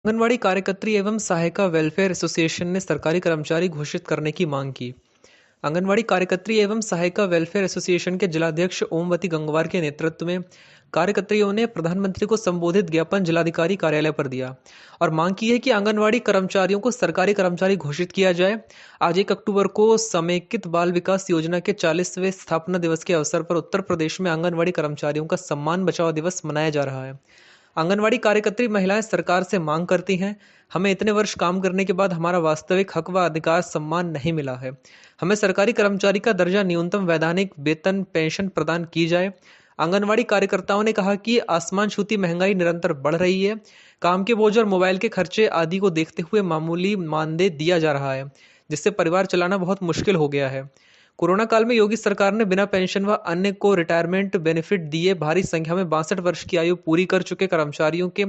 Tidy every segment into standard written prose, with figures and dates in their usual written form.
आंगनवाड़ी कार्यकर्त्री एवं सहायिका welfare association ने सरकारी कर्मचारी घोषित करने की मांग की। आंगनवाड़ी कार्यकर्त्री एवं सहायिका वेलफेयर एसोसिएशन के जिलाध्यक्ष ओमवती गंगवार के नेतृत्व में कार्यकर्त्रियों ने प्रधानमंत्री को संबोधित ज्ञापन जिलाधिकारी कार्यालय पर दिया और मांग की है कि आंगनवाड़ी कर्मचारियों को सरकारी कर्मचारी घोषित किया जाए। आज 1 अक्टूबर को समेकित बाल विकास योजना के 40वें स्थापना दिवस के अवसर पर उत्तर प्रदेश में आंगनवाड़ी कर्मचारियों का सम्मान बचाओ दिवस मनाया जा रहा है। आंगनवाड़ी कार्यकर्त्री महिलाएं सरकार से मांग करती हैं, हमें इतने वर्ष काम करने के बाद हमारा वास्तविक हक व अधिकार सम्मान नहीं मिला है। हमें सरकारी कर्मचारी का दर्जा, न्यूनतम वैधानिक वेतन, पेंशन प्रदान की जाए। आंगनवाड़ी कार्यकर्ताओं ने कहा कि आसमान छूती महंगाई निरंतर बढ़ रही है। काम के बोझ और मोबाइल के खर्चे आदि को देखते हुए मामूली मानदेय दिया जा रहा है, जिससे परिवार चलाना बहुत मुश्किल हो गया है। कोरोना काल में योगी सरकार ने बिना पेंशन व अन्य को रिटायरमेंट बेनिफिट दिए भारी संख्या में 62 वर्ष की आयु पूरी कर चुके कर्मचारियों के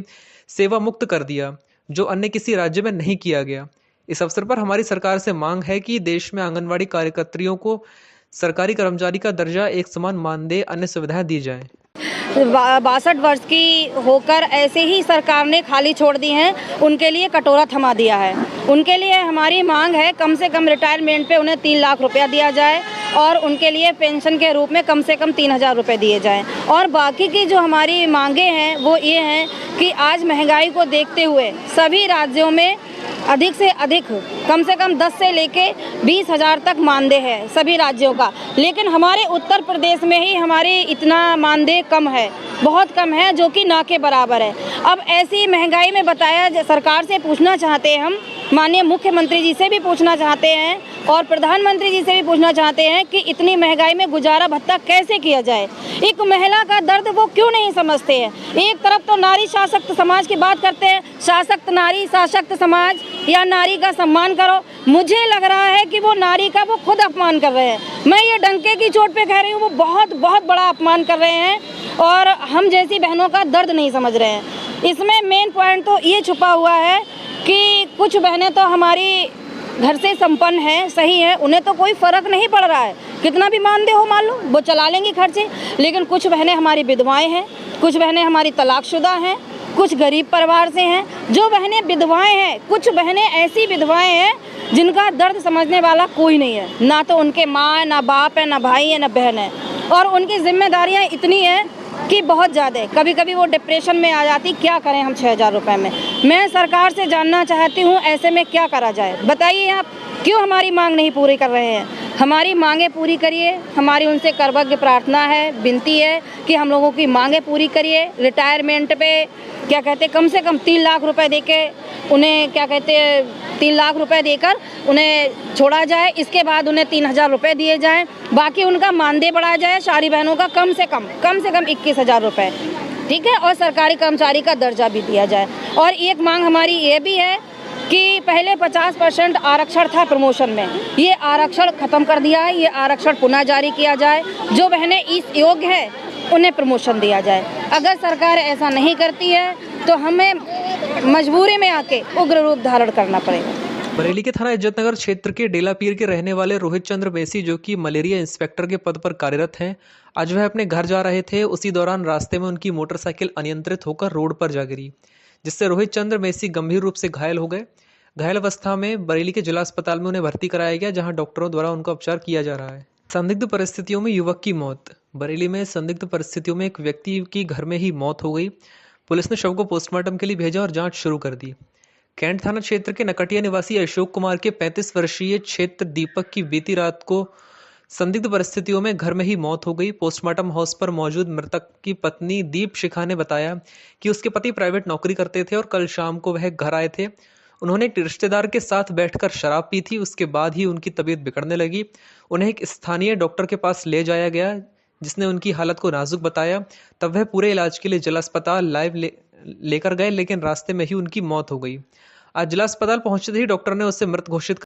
सेवा मुक्त कर दिया, जो अन्य किसी राज्य में नहीं किया गया। इस अवसर पर हमारी सरकार से मांग है कि देश में आंगनवाड़ी कार्यकर्त्रियों को सरकारी कर्मचारी का दर्जा, एक समान मानदेय, अन्य सुविधाएं दी जाएं। 62 वर्ष की होकर ऐसे ही सरकार ने खाली छोड़ दी हैं, उनके लिए कटोरा थमा दिया है। उनके लिए हमारी मांग है कम से कम रिटायरमेंट पे उन्हें 3 लाख रुपया दिया जाए और उनके लिए पेंशन के रूप में कम से कम 3000 रुपये दिए जाएं। और बाकी की जो हमारी मांगे हैं वो ये हैं कि आज महंगाई को देखते हुए सभी राज्यों में अधिक से अधिक कम से कम 10 से लेके 20,000 तक मानदेय है सभी राज्यों का, लेकिन हमारे उत्तर प्रदेश में ही हमारी इतना मानदेय कम है, बहुत कम है, जो कि ना के बराबर है। अब ऐसी महंगाई में बताया, सरकार से पूछना चाहते हैं हम, माननीय मुख्यमंत्री जी से भी पूछना चाहते हैं और प्रधानमंत्री जी से भी पूछना चाहते हैं कि इतनी महंगाई में गुजारा भत्ता कैसे किया जाए। एक महिला का दर्द वो क्यों नहीं समझते हैं। एक तरफ तो नारी सशक्त समाज की बात करते हैं, सशक्त नारी, सशक्त समाज या नारी का सम्मान करो। मुझे लग रहा है कि वो नारी का वो खुद अपमान कर रहे हैं। मैं ये डंके की चोट पे कह रही हूँ, वो बहुत बहुत बड़ा अपमान कर रहे हैं और हम जैसी बहनों का दर्द नहीं समझ रहे हैं। इसमें मेन पॉइंट तो ये छुपा हुआ है कि कुछ बहनें तो हमारी घर से संपन्न है, सही है, उन्हें तो कोई फ़र्क नहीं पड़ रहा है, कितना भी मानदेय हो मान लो वो चला लेंगी खर्चे। लेकिन कुछ बहनें हमारी विधवाएं हैं, कुछ बहनें हमारी तलाकशुदा हैं, कुछ गरीब परिवार से हैं। जो बहनें विधवाएं हैं, कुछ बहनें ऐसी विधवाएं हैं जिनका दर्द समझने वाला कोई नहीं है, ना तो उनके माँ है, ना बाप है, ना भाई है, ना बहन है, और उनकी जिम्मेदारियाँ इतनी हैं कि बहुत ज़्यादा। कभी कभी वो डिप्रेशन में आ जाती, क्या करें हम 6000 रुपये में। मैं सरकार से जानना चाहती हूँ ऐसे में क्या करा जाए। बताइए आप क्यों हमारी मांग नहीं पूरी कर रहे हैं। हमारी मांगें पूरी करिए, हमारी उनसे करवज्ञ प्रार्थना है, विनती है कि हम लोगों की मांगें पूरी करिए। रिटायरमेंट पे क्या कहते, कम से कम 3 लाख रुपए देके उन्हें, क्या कहते, 3 लाख रुपए देकर उन्हें छोड़ा जाए। इसके बाद उन्हें 3000 रुपये दिए जाएं, बाकी उनका मानदेय बढ़ाया जाए सारी बहनों का कम से कम 21,000 रुपये, ठीक है, और सरकारी कर्मचारी का दर्जा भी दिया जाए। और एक मांग हमारी ये भी है कि पहले 50% आरक्षण था प्रमोशन में, ये आरक्षण ख़त्म कर दिया है, ये आरक्षण पुनः जारी किया जाए। जो बहनें इस योग्य है उन्हें प्रमोशन दिया जाए। अगर सरकार ऐसा नहीं करती है तो हमें मजबूरी में आके उग्र रूप धारण करना पड़ेगा। बरेली के थाना इज्जतनगर क्षेत्र के डेलापीर के रहने वाले रोहित चंद्र मेसी, जो कि मलेरिया इंस्पेक्टर के पद पर कार्यरत हैं, आज वह अपने घर जा रहे थे। उसी दौरान रास्ते में उनकी मोटरसाइकिल अनियंत्रित होकर रोड पर जा गिरी, जिससे रोहित चंद्र मेसी गंभीर रूप से घायल हो गए। घायल अवस्था में बरेली के जिला अस्पताल में उन्हें भर्ती कराया गया, जहां डॉक्टरों द्वारा उनका उपचार किया जा रहा है। संदिग्ध परिस्थितियों में युवक की मौत। बरेली में संदिग्ध परिस्थितियों में एक व्यक्ति की घर में ही मौत हो गई। पुलिस ने शव को पोस्टमार्टम के लिए भेजा और जांच शुरू कर दी। कैंट थाना क्षेत्र के नकटिया निवासी अशोक कुमार के 35 वर्षीय क्षेत्र दीपक की बीती रात को संदिग्ध परिस्थितियों में घर में ही मौत हो गई। पोस्टमार्टम हाउस पर मौजूद मृतक की पत्नी दीप शिखा ने बताया कि उसके पति प्राइवेट नौकरी करते थे और कल शाम को वह घर आए थे। उन्होंने एक रिश्तेदार के साथ बैठकर शराब पी थी। उसके बाद ही उनकी तबीयत बिगड़ने लगी। उन्हें एक स्थानीय डॉक्टर के पास ले जाया गया, जिसने उनकी हालत को नाजुक बताया। तब वह पूरे इलाज के लिए जिला अस्पताल लेकर गए, लेकिन रास्ते में ही उनकी मौत हो गई। आज जिला अस्पताल पहुंचते ही डॉक्टर ने उसे मृत घोषित